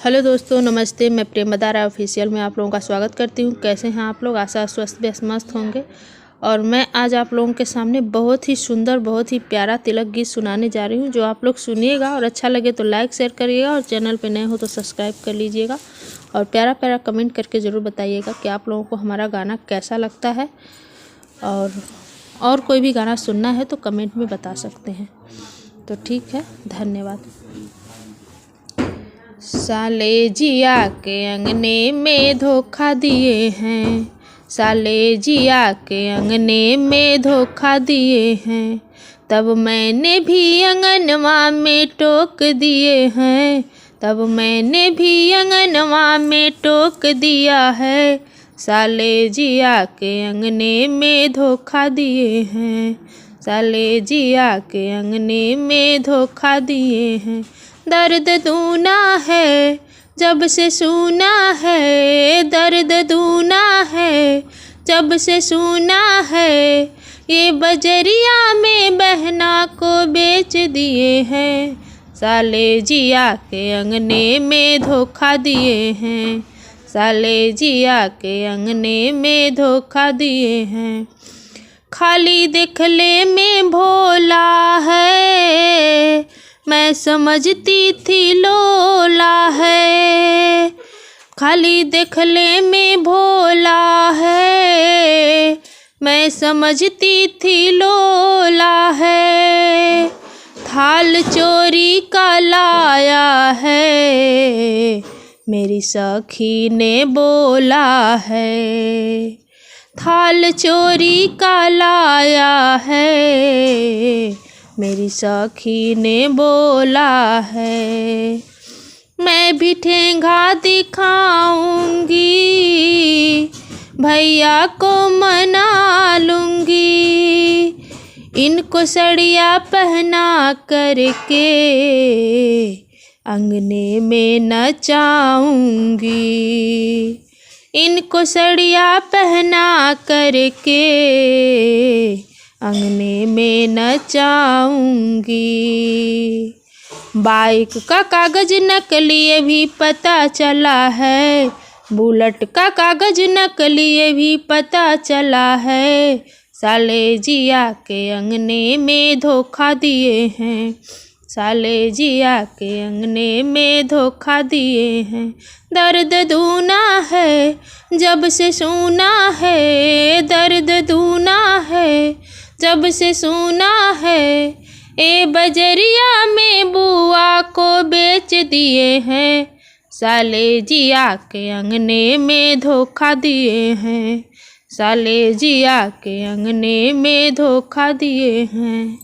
Hello दोस्तों, नमस्ते। मैं प्रेम मदारा ऑफिशियल में आप लोगों का स्वागत करती हूँ। कैसे हैं आप लोग? आशा स्वस्थ व्यस्त मस्त होंगे। और मैं आज आप लोगों के सामने बहुत ही सुंदर, बहुत ही प्यारा तिलक गीत सुनाने जा रही हूँ, जो आप लोग सुनिएगा और अच्छा लगे तो लाइक शेयर करिएगा और चैनल पे नए हो तो सब्सक्राइब कर लीजिएगा और प्यारा प्यारा कमेंट करके ज़रूर बताइएगा कि आप लोगों को हमारा गाना कैसा लगता है। और कोई भी गाना सुनना है तो कमेंट में बता सकते हैं। तो ठीक है, धन्यवाद। साले जिया के अंगने में धोखा दिए हैं, साले जिया के अंगने में धोखा दिए हैं। तब मैंने भी अंगनवा में टोक दिए हैं, तब मैंने भी अंगनवा में टोक दिया है। साले जिया के अंगने में धोखा दिए हैं, साले जिया के अंगने में धोखा दिए हैं। दर्द दूना है जब से सुना है, दर्द दूना है जब से सुना है। ये बजरिया में बहना को बेच दिए हैं, साले जिया के अंगने में धोखा दिए हैं, साले जिया के अंगने में धोखा दिए हैं। खाली दिखले में भोला है, मैं समझती थी लोला है। खाली देखले में भोला है, मैं समझती थी लोला है। थाल चोरी का लाया है, मेरी सखी ने बोला है। थाल चोरी का लाया है, मेरी सखी ने बोला है। मैं भी ठेंगा दिखाऊंगी, भैया को मना लूंगी। इनको सड़िया पहना करके अंगने में नचाऊंगी, इनको सड़िया पहना करके अंगने में नचाऊंगी। बाइक का कागज नकली ये भी पता चला है, बुलेट का कागज नकली ये भी पता चला है। साले जिया के अंगने में धोखा दिए हैं, साले जिया के अंगने में धोखा दिए हैं। दर्द दूना है जब से सुना है, दर्द दूना है जब से सुना है। ए बजरिया में बुआ को बेच दिए हैं, साले जिया के अंगने में धोखा दिए हैं, साले जिया के अंगने में धोखा दिए हैं।